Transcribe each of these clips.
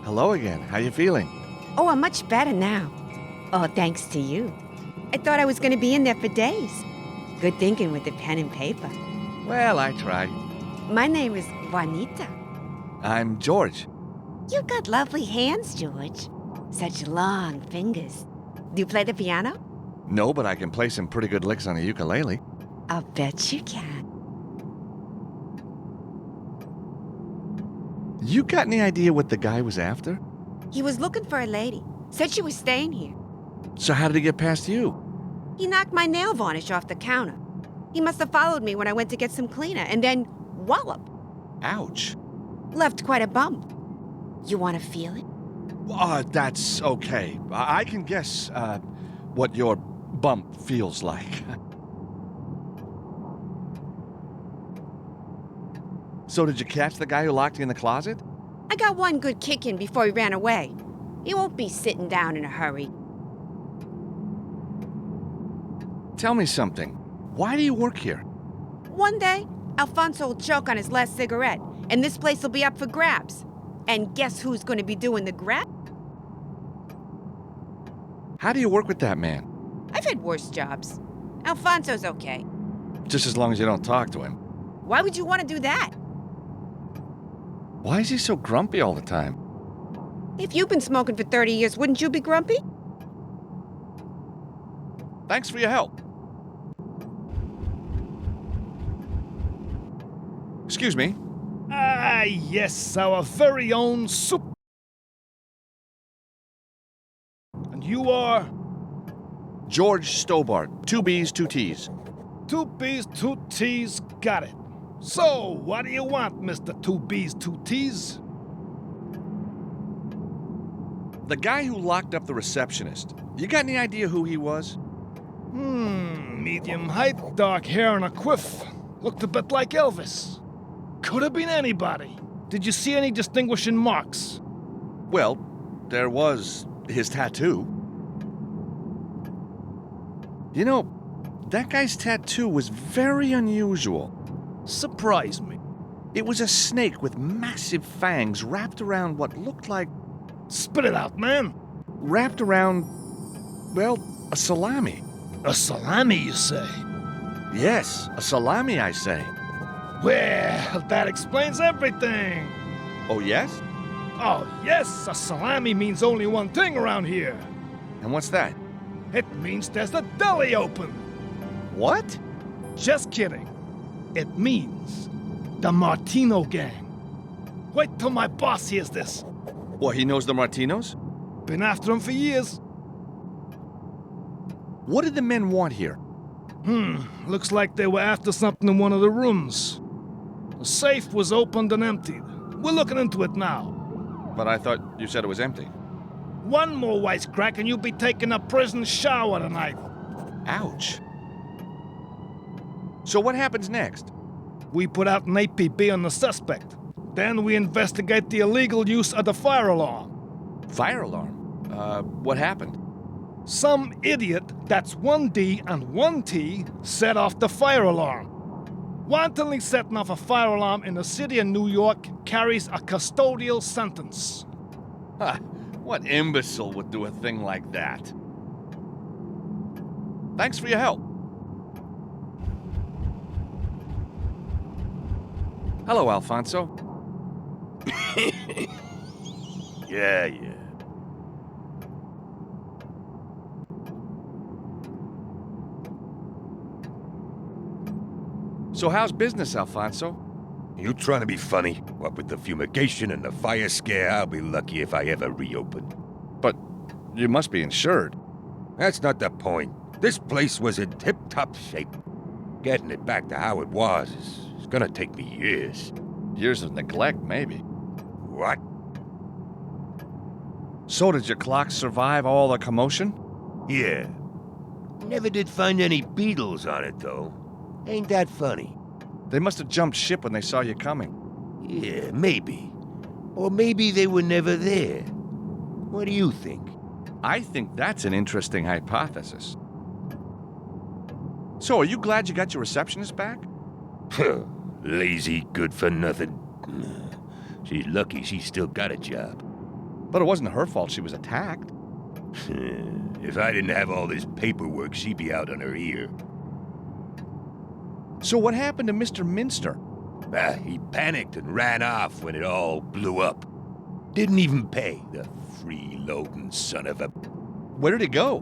Hello again. How you feeling? Oh, I'm much better now. Oh, thanks to you. I thought I was going to be in there for days. Good thinking with the pen and paper. Well, I try. My name is Juanita. I'm George. You've got lovely hands, George. Such long fingers. Do you play the piano? No, but I can play some pretty good licks on a ukulele. I'll bet you can. You got any idea what the guy was after? He was looking for a lady. Said she was staying here. So how did he get past you? He knocked my nail varnish off the counter. He must have followed me when I went to get some cleaner, and then wallop. Ouch. Left quite a bump. You want to feel it? That's okay. I can guess what your bump feels like. So did you catch the guy who locked you in the closet? I got one good kick in before he ran away. He won't be sitting down in a hurry. Tell me something. Why do you work here? One day, Alfonso will choke on his last cigarette, and this place will be up for grabs. And guess who's going to be doing the grab? How do you work with that man? I've had worse jobs. Alfonso's okay. Just as long as you don't talk to him. Why would you want to do that? Why is he so grumpy all the time? If you've been smoking for 30 years, wouldn't you be grumpy? Thanks for your help. Excuse me. Ah, yes, our very own soup. And you are? George Stobart. 2 B's, 2 T's. 2 B's, 2 T's, got it. So, what do you want, Mr. 2 B's, 2 T's? The guy who locked up the receptionist. You got any idea who he was? Medium height, dark hair and a quiff. Looked a bit like Elvis. Could have been anybody. Did you see any distinguishing marks? Well, there was his tattoo. You know, that guy's tattoo was very unusual. Surprise me. It was a snake with massive fangs wrapped around what looked like... Spit it out, man. Wrapped around, well, a salami. A salami, you say? Yes, a salami, I say. Well, that explains everything. Oh, yes? Oh, yes, a salami means only one thing around here. And what's that? It means there's a deli open. What? Just kidding. It means the Martino gang. Wait till my boss hears this. What, he knows the Martinos? Been after him for years. What did the men want here? Looks like they were after something in one of the rooms. The safe was opened and emptied. We're looking into it now. But I thought you said it was empty. One more wisecrack and you'll be taking a prison shower tonight. Ouch. So what happens next? We put out an APB on the suspect. Then we investigate the illegal use of the fire alarm. Fire alarm? What happened? Some idiot, that's 1 D and 1 T, set off the fire alarm. Wantonly setting off a fire alarm in the city of New York carries a custodial sentence. Ha! What imbecile would do a thing like that? Thanks for your help. Hello, Alfonso. Yeah. So how's business, Alfonso? You trying to be funny? What with the fumigation and the fire scare, I'll be lucky if I ever reopen. But you must be insured. That's not the point. This place was in tip-top shape. Getting it back to how it was is gonna take me years. Years of neglect, maybe. What? So did your clock survive all the commotion? Yeah. Never did find any beetles on it, though. Ain't that funny? They must have jumped ship when they saw you coming. Yeah, maybe. Or maybe they were never there. What do you think? I think that's an interesting hypothesis. So, are you glad you got your receptionist back? Lazy, good for nothing. She's lucky she still got a job. But it wasn't her fault she was attacked. If I didn't have all this paperwork, she'd be out on her ear. So what happened to Mr. Minster? He panicked and ran off when it all blew up. Didn't even pay, the freeloading son of a... Where did he go?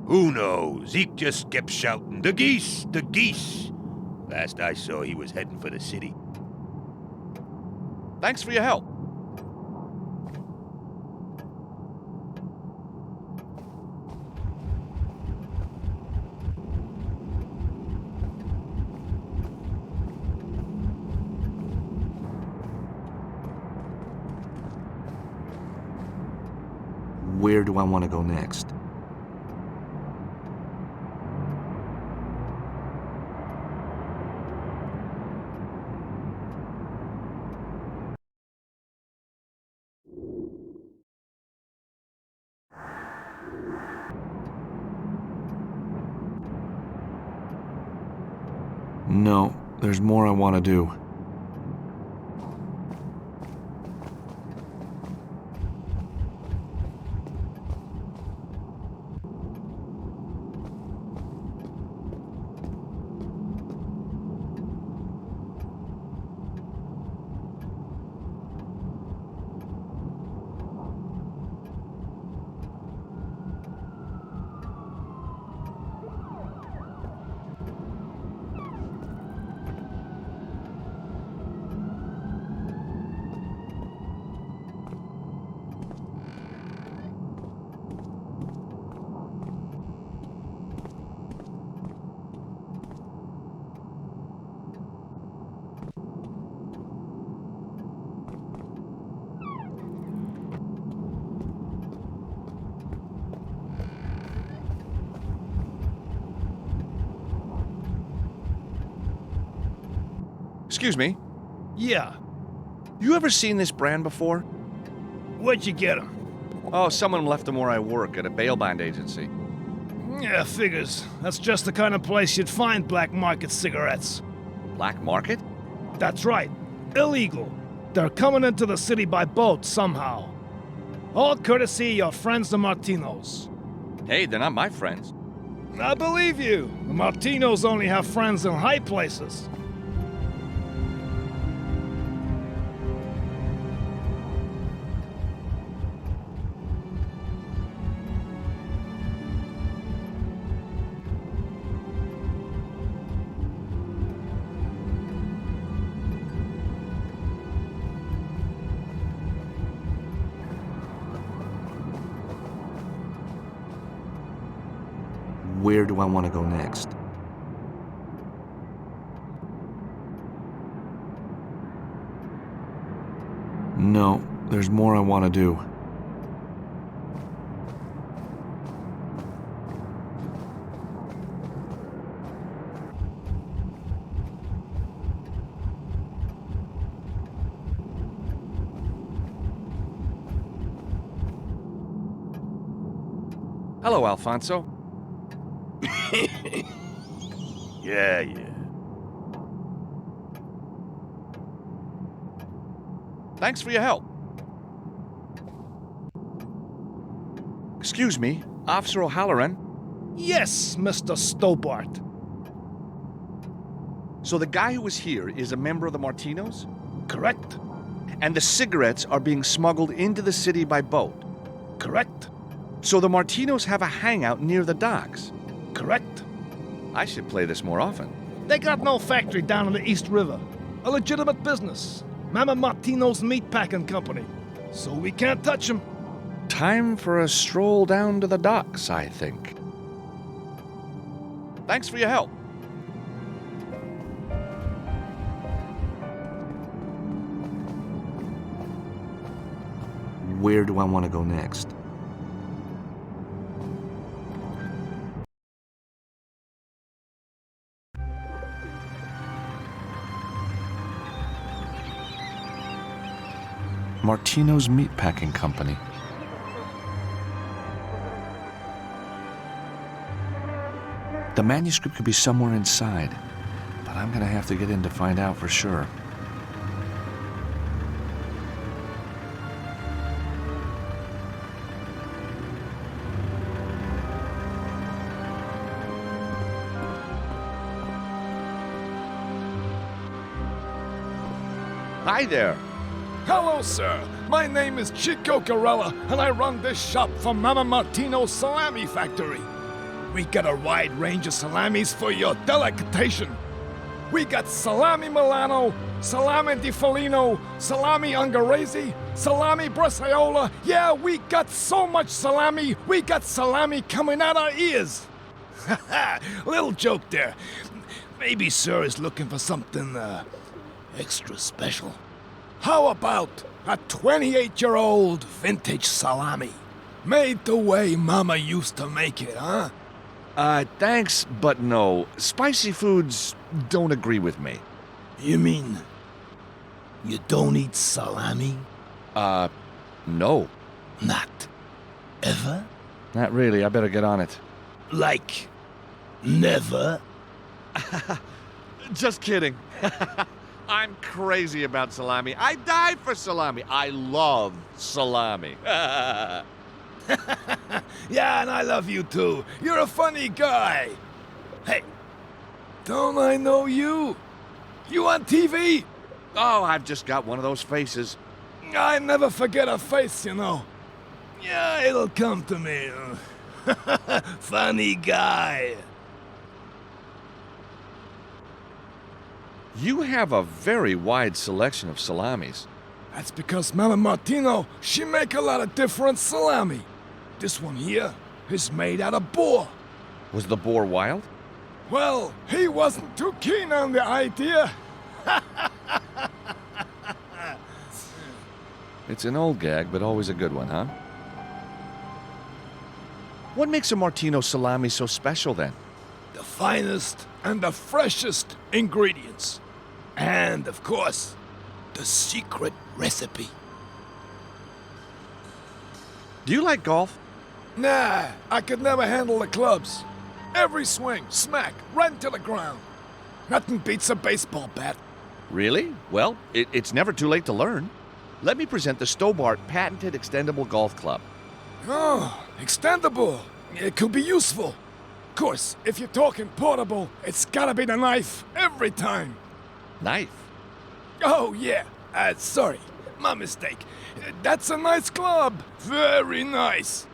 Who knows? Zeke just kept shouting, "The geese! The geese!" Last I saw, he was heading for the city. Thanks for your help. Where do I want to go next? No, there's more I want to do. Excuse me, Yeah. you ever seen this brand before? Where'd you get him? Oh, someone left them where I work at a bail bond agency. Yeah, figures. That's just the kind of place you'd find black market cigarettes. Black market? That's right. Illegal. They're coming into the city by boat somehow. All courtesy of your friends the Martinos. Hey, they're not my friends. I believe you. The Martinos only have friends in high places. Where do I want to go next? No, there's more I want to do. Hello, Alfonso. Yeah. Thanks for your help. Excuse me, Officer O'Halloran. Yes, Mr. Stobart. So the guy who was here is a member of the Martinos? Correct? And the cigarettes are being smuggled into the city by boat? Correct? So the Martinos have a hangout near the docks? Correct? I should play this more often. They got no factory down in the East River. A legitimate business. Mama Martino's Meatpacking Company. So we can't touch them. Time for a stroll down to the docks, I think. Thanks for your help. Where do I want to go next? Martino's Meatpacking Company. The manuscript could be somewhere inside, but I'm gonna have to get in to find out for sure. Hi there. Hello, sir. My name is Chico Corella, and I run this shop for Mama Martino's Salami Factory. We got a wide range of salamis for your delectation. We got salami Milano, salami di Foligno, salami Ungherese, salami Bresaola. Yeah, we got so much salami, we got salami coming out our ears. Little joke there. Maybe sir is looking for something, extra special. How about a 28-year-old vintage salami? Made the way Mama used to make it, huh? Thanks, but no. Spicy foods don't agree with me. You mean you don't eat salami? No. Not ever? Not really. I better get on it. Like never? Just kidding. I'm crazy about salami. I die for salami. I love salami. Yeah, and I love you too. You're a funny guy. Hey, don't I know you? You on TV? Oh, I've just got one of those faces. I never forget a face, you know. Yeah, it'll come to me. Funny guy. You have a very wide selection of salamis. That's because Mama Martino, she make a lot of different salami. This one here is made out of boar. Was the boar wild? Well, he wasn't too keen on the idea. It's an old gag, but always a good one, huh? What makes a Martino salami so special, then? The finest and the freshest ingredients. And, of course, the secret recipe. Do you like golf? Nah, I could never handle the clubs. Every swing, smack, right into the ground. Nothing beats a baseball bat. Really? Well, it's never too late to learn. Let me present the Stobart patented extendable golf club. Oh, extendable. It could be useful. Of course, if you're talking portable, it's gotta be the knife every time. Knife? Oh, yeah. Sorry. My mistake. That's a nice club. Very nice.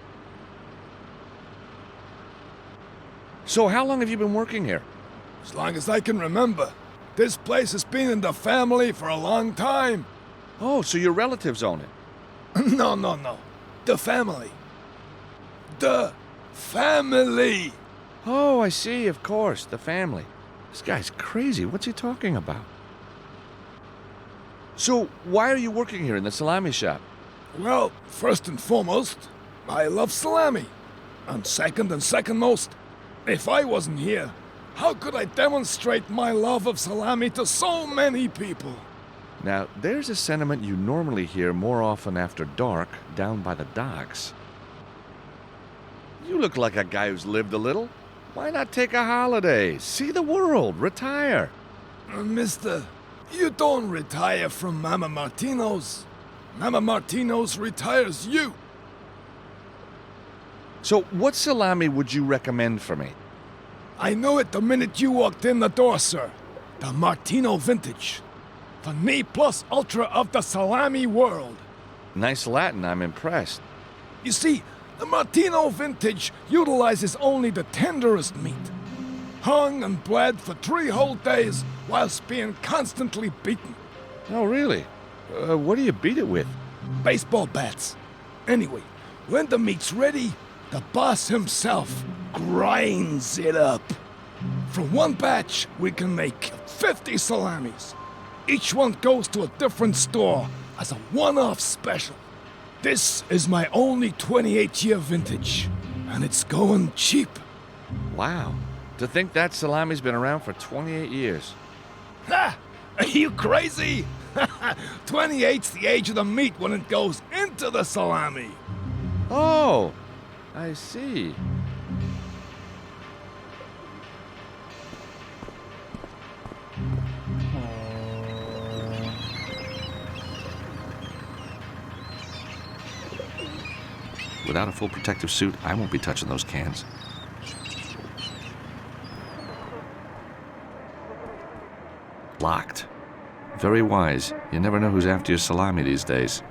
So how long have you been working here? As long as I can remember. This place has been in the family for a long time. Oh, so your relatives own it? No. The family. The family. Oh, I see, of course, the family. This guy's crazy. What's he talking about? So, why are you working here in the salami shop? Well, first and foremost, I love salami. And second most, if I wasn't here, how could I demonstrate my love of salami to so many people? Now, there's a sentiment you normally hear more often after dark down by the docks. You look like a guy who's lived a little. Why not take a holiday? See the world, retire. Mister, you don't retire from Mama Martino's. Mama Martino's retires you. So, what salami would you recommend for me? I knew it the minute you walked in the door, sir. The Martino Vintage. The ne plus ultra of the salami world. Nice Latin, I'm impressed. You see, the Martino Vintage utilizes only the tenderest meat. Hung and bled for 3 whole days whilst being constantly beaten. Oh, really? What do you beat it with? Baseball bats. Anyway, when the meat's ready, the boss himself grinds it up. From one batch, we can make 50 salamis. Each one goes to a different store as a one-off special. This is my only 28-year vintage, and it's going cheap. Wow. To think that salami's been around for 28 years. Ha! Are you crazy? 28's the age of the meat when it goes into the salami. Oh, I see. Without a full protective suit, I won't be touching those cans. Locked. Very wise. You never know who's after your salami these days.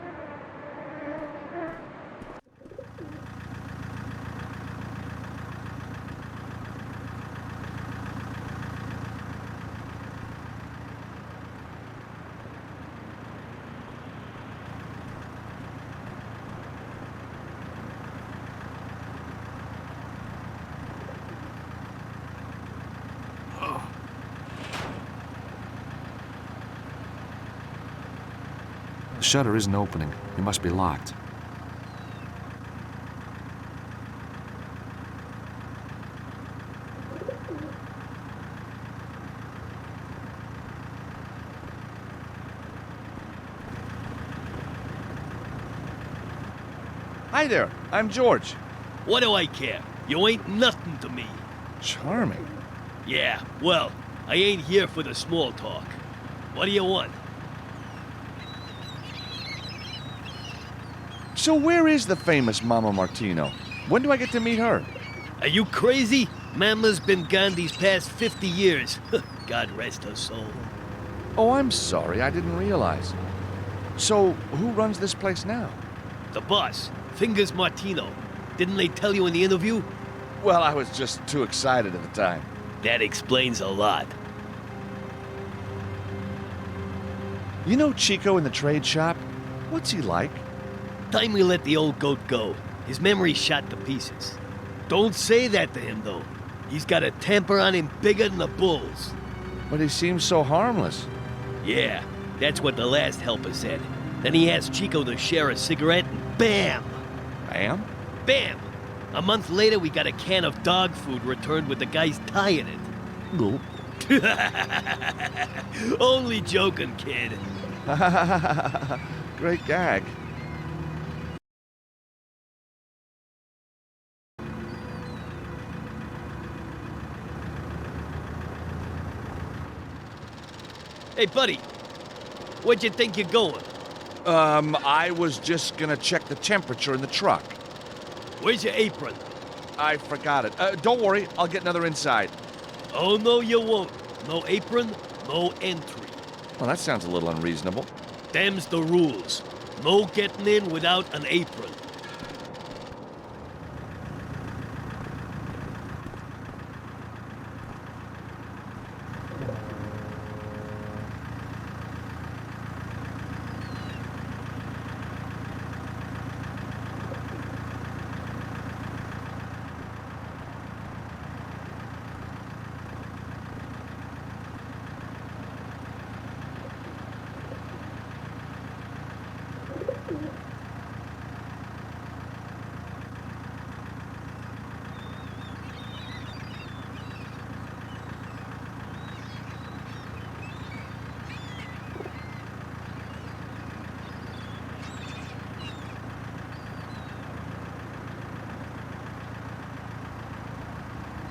The shutter isn't opening. It must be locked. Hi there, I'm George. What do I care? You ain't nothing to me. Charming. Yeah, well, I ain't here for the small talk. What do you want? So where is the famous Mama Martino? When do I get to meet her? Are you crazy? Mama's been gone these past 50 years. God rest her soul. Oh, I'm sorry, I didn't realize. So, who runs this place now? The boss, Fingers Martino. Didn't they tell you in the interview? Well, I was just too excited at the time. That explains a lot. You know Chico in the trade shop? What's he like? Time we let the old goat go. His memory's shot to pieces. Don't say that to him, though. He's got a temper on him bigger than the bulls. But he seems so harmless. Yeah, that's what the last helper said. Then he asked Chico to share a cigarette, and bam! Bam? Bam! A month later, we got a can of dog food returned with the guy's tie in it. No. Only joking, kid. Great gag. Hey, buddy. Where'd you think you're going? I was just gonna check the temperature in the truck. Where's your apron? I forgot it. Don't worry, I'll get another inside. Oh, no, you won't. No apron, no entry. Well, that sounds a little unreasonable. Them's the rules. No getting in without an apron.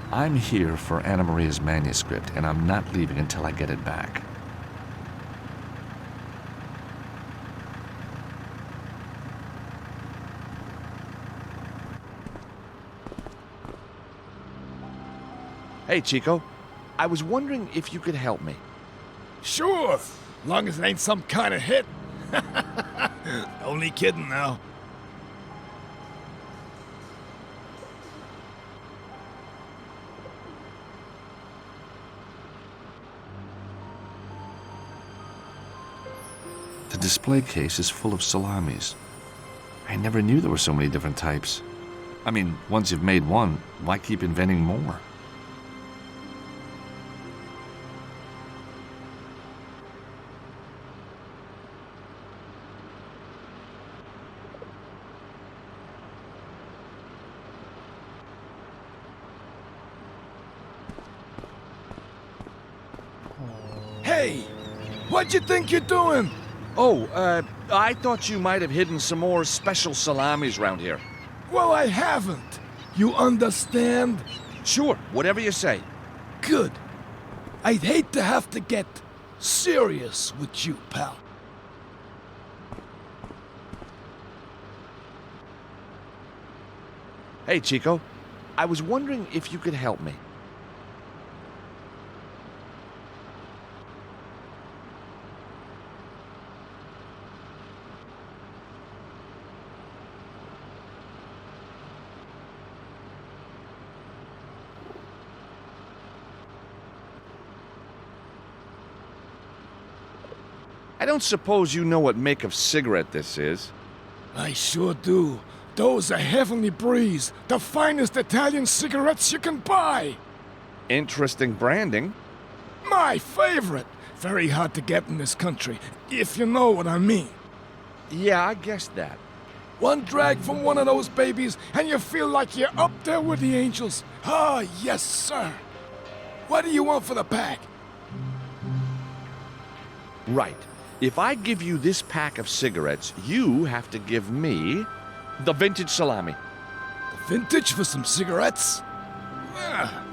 I'm here for Anna Maria's manuscript, and I'm not leaving until I get it back. Hey, Chico. I was wondering if you could help me. Sure, long as it ain't some kind of hit. Only kidding now. The display case is full of salamis. I never knew there were so many different types. I mean, once you've made one, why keep inventing more? Hey, what you think you're doing? Oh, I thought you might have hidden some more special salamis around here. Well, I haven't. You understand? Sure, whatever you say. Good. I'd hate to have to get serious with you, pal. Hey, Chico. I was wondering if you could help me. don't suppose you know what make of cigarette this is. I sure do. Those are Heavenly Breeze, the finest Italian cigarettes you can buy. Interesting branding. My favorite. Very hard to get in this country, if you know what I mean. Yeah, I guessed that. One drag from one of those babies, and you feel like you're up there with the angels. Ah, yes, sir. What do you want for the pack? Right. If I give you this pack of cigarettes, you have to give me the vintage salami. The vintage for some cigarettes? Yeah,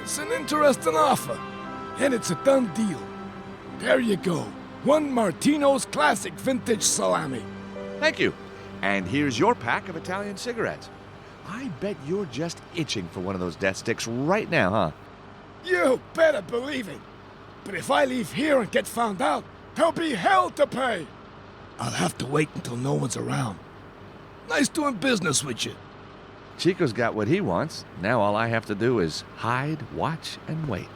it's an interesting offer, and it's a done deal. There you go. One Martino's Classic Vintage Salami. Thank you. And here's your pack of Italian cigarettes. I bet you're just itching for one of those death sticks right now, huh? You better believe it. But if I leave here and get found out, there'll be hell to pay. I'll have to wait until no one's around. Nice doing business with you. Chico's got what he wants. Now all I have to do is hide, watch, and wait.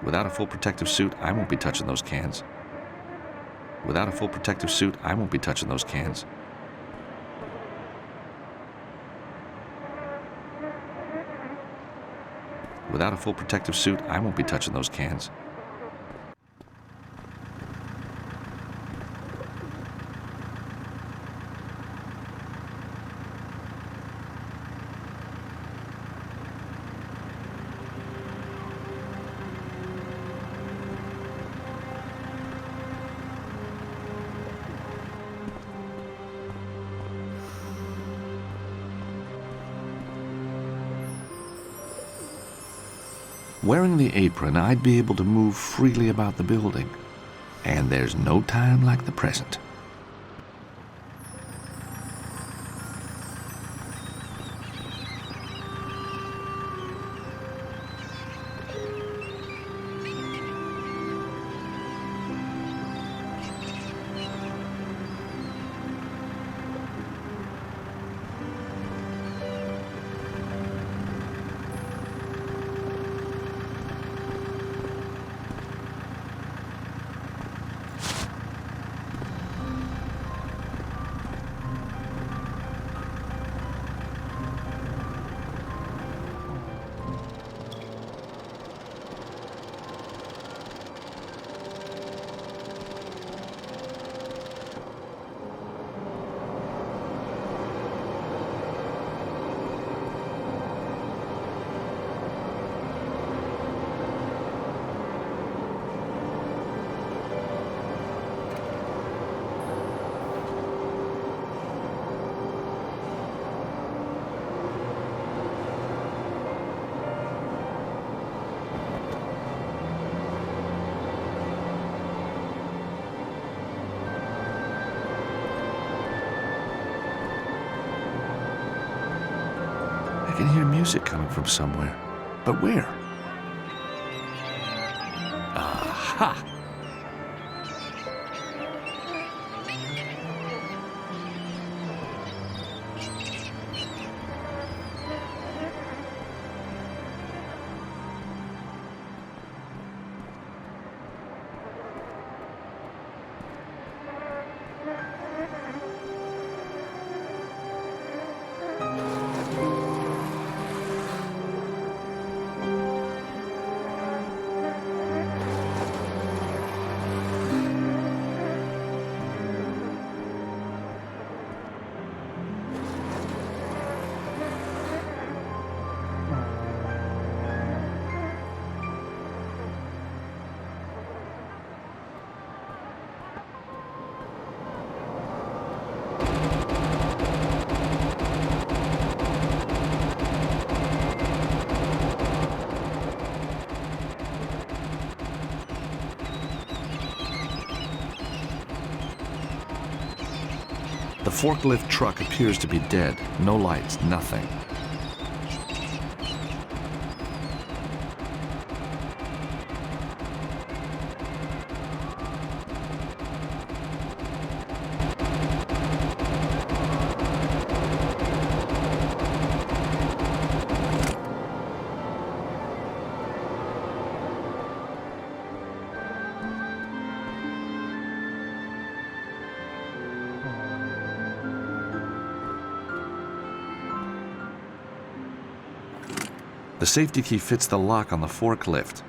Without a full protective suit, I won't be touching those cans. Without a full protective suit, I won't be touching those cans. Without a full protective suit, I won't be touching those cans. Wearing the apron, I'd be able to move freely about the building. And there's no time like the present. I can hear music coming from somewhere. But where? Aha! The forklift truck appears to be dead. No lights, nothing. The safety key fits the lock on the forklift.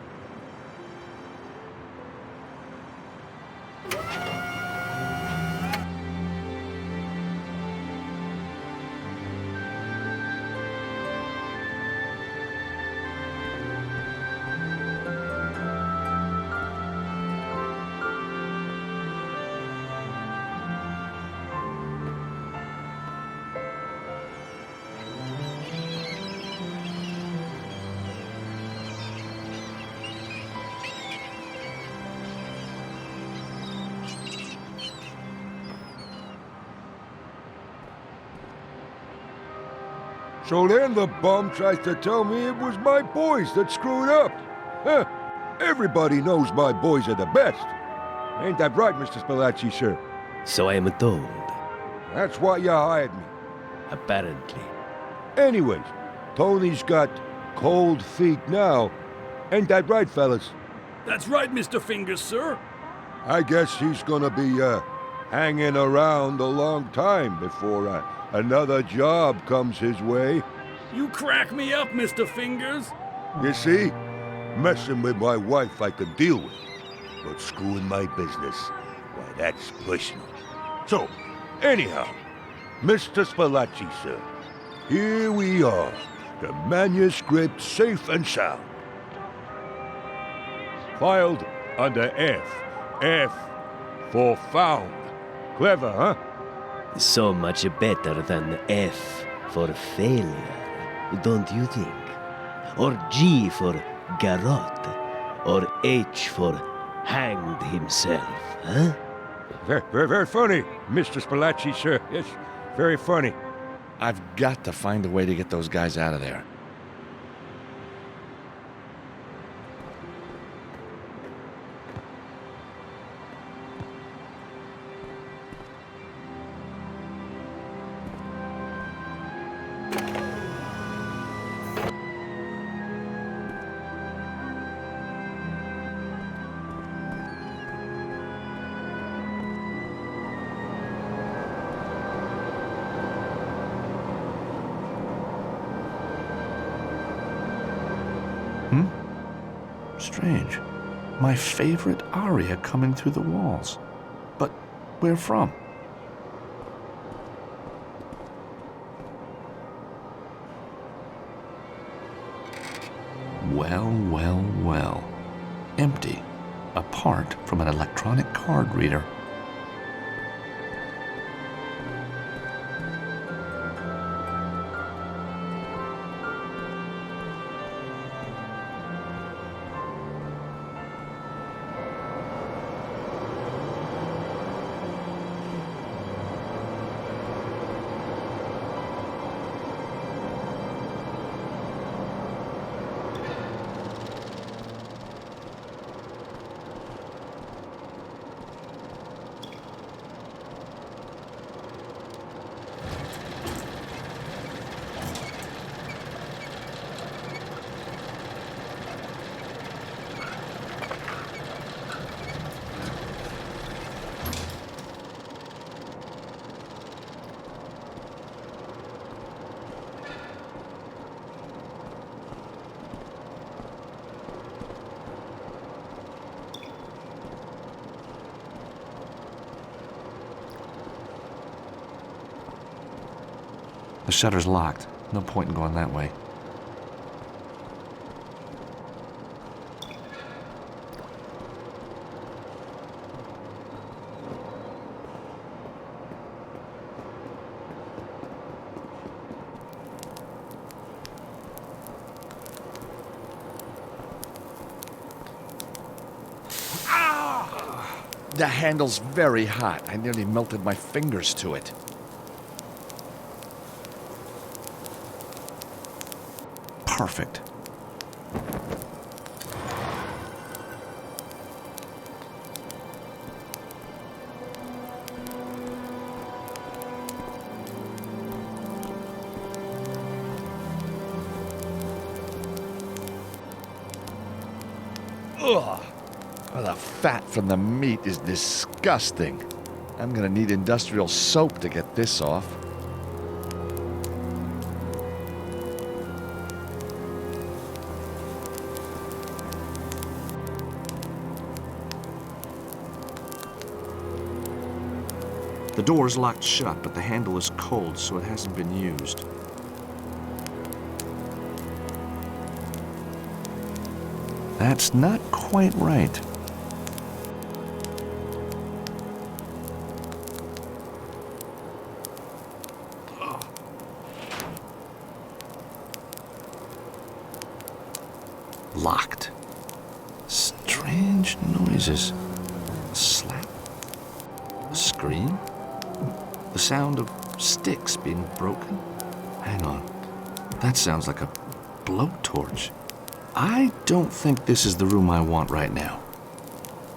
So then the bum tries to tell me it was my boys that screwed up. Huh. Everybody knows my boys are the best. Ain't that right, Mr. Spalacci, sir? So I am told. That's why you hired me. Apparently. Anyways, Tony's got cold feet now. Ain't that right, fellas? That's right, Mr. Fingers, sir. I guess he's gonna be, hanging around a long time before, another job comes his way. You crack me up, Mr. Fingers. You see? Messing with my wife I could deal with. But screwing my business, why, that's personal. So, anyhow, Mr. Spalacci, sir, here we are. The manuscript safe and sound. Filed under F. F for found. Clever, huh? So much better than F for failure, don't you think? Or G for garrote, or H for hanged himself, huh? Very funny, Mr. Spalacci, sir. Yes, very funny. I've got to find a way to get those guys out of there. Strange. My favorite aria coming through the walls. But where from? Well. Empty. Apart from an electronic card reader. The shutter's locked. No point in going that way. The handle's very hot. I nearly melted my fingers to it. Perfect. Ugh. Well, the fat from the meat is disgusting. I'm gonna need industrial soap to get this off. The door is locked shut, but the handle is cold, so it hasn't been used. That's not quite right. Locked. Strange noises. A slap. A scream. The sound of sticks being broken. Hang on. That sounds like a blowtorch. I don't think this is the room I want right now.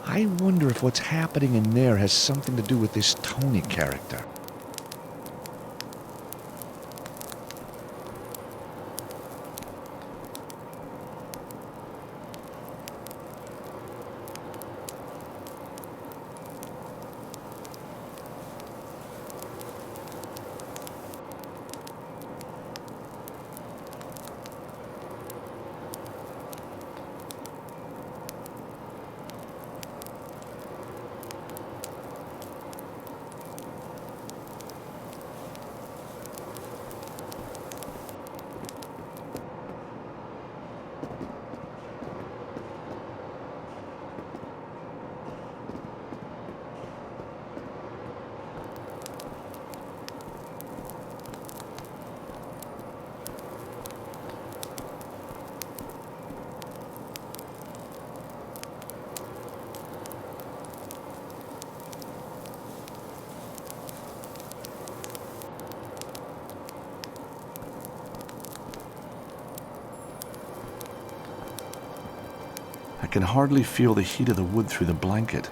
I wonder if what's happening in there has something to do with this Tony character. I can hardly feel the heat of the wood through the blanket.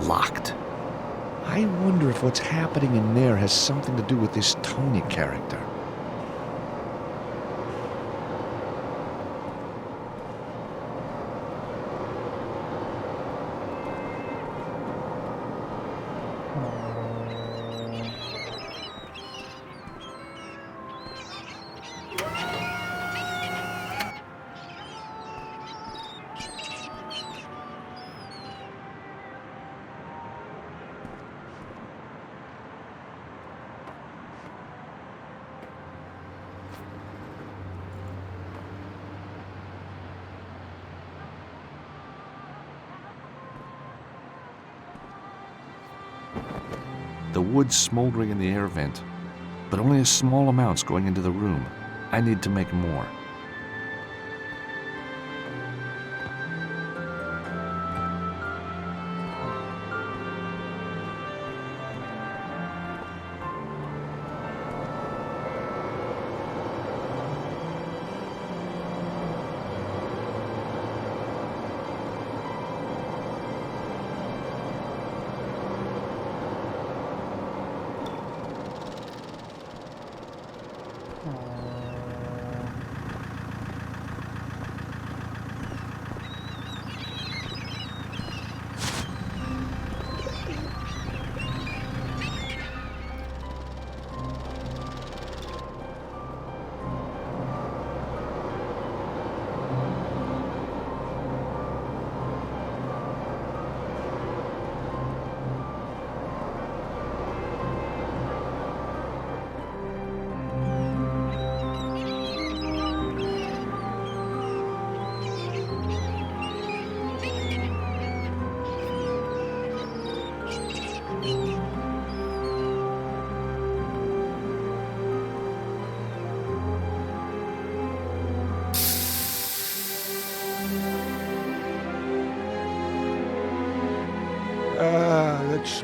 Locked. I wonder if what's happening in there has something to do with this Tony character. The wood's smoldering in the air vent, but only a small amount's going into the room. I need to make more.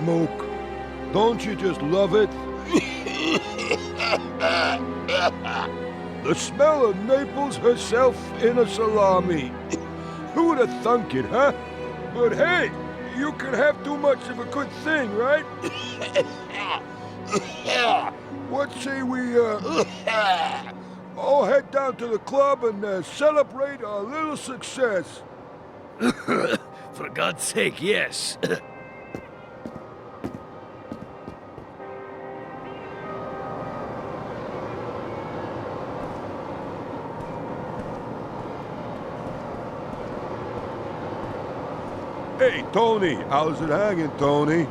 smoke? Don't you just love it? The smell of Naples herself in a salami. Who would have thunk it, huh? But hey, you can have too much of a good thing, right? What say we, all head down to the club and celebrate our little success? For God's sake, yes. Hey, Tony, how's it hanging, Tony?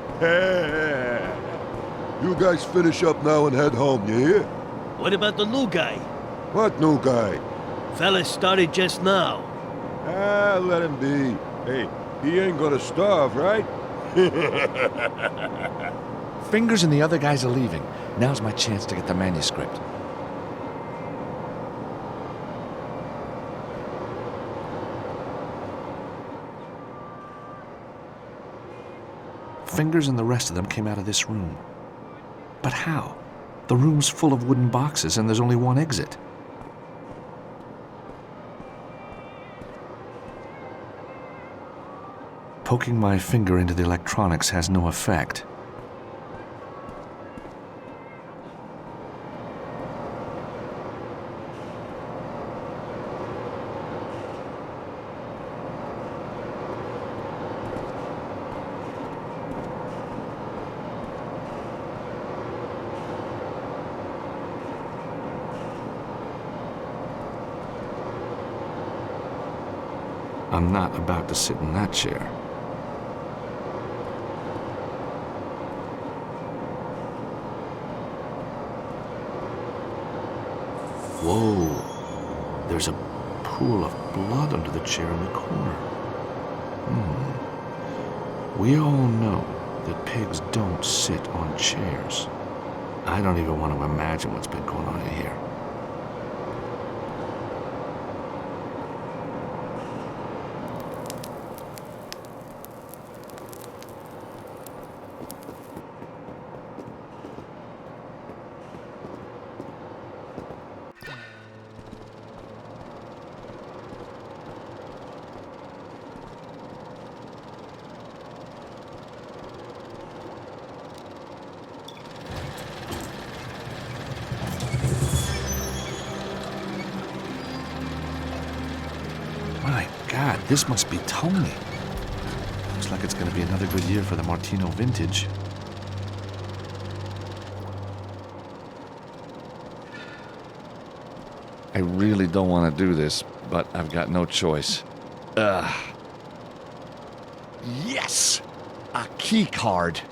You guys finish up now and head home, you hear? What about the new guy? What new guy? Fella started just now. Ah, let him be. Hey, he ain't gonna starve, right? Fingers and the other guys are leaving. Now's my chance to get the manuscript. Fingers and the rest of them came out of this room. But how? The room's full of wooden boxes and there's only one exit. Poking my finger into the electronics has no effect. I'm not about to sit in that chair. Whoa, there's a pool of blood under the chair in the corner. We all know that pigs don't sit on chairs. I don't even want to imagine what's been going on in here. My God, this must be Tony. Looks like it's going to be another good year for the Martino vintage. I really don't want to do this, but I've got no choice. Yes! A key card.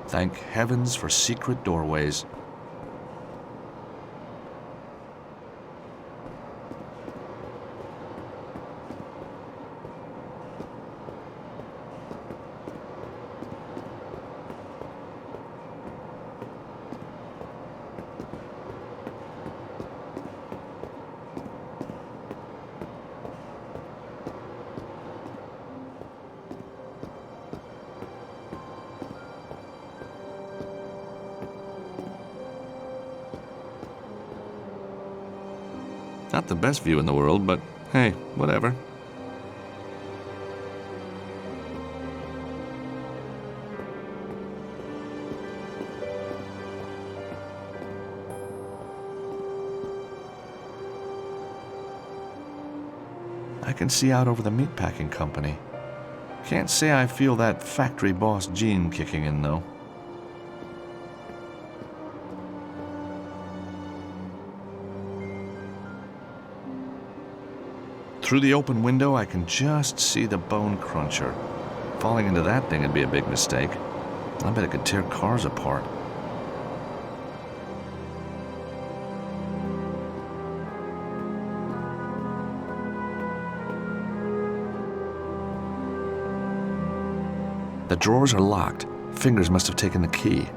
Thank heavens for secret doorways. Not the best view in the world, but hey, whatever. I can see out over the meatpacking company. Can't say I feel that factory boss gene kicking in, though. Through the open window, I can just see the bone cruncher. Falling into that thing would be a big mistake. I bet it could tear cars apart. The drawers are locked. Fingers must have taken the key.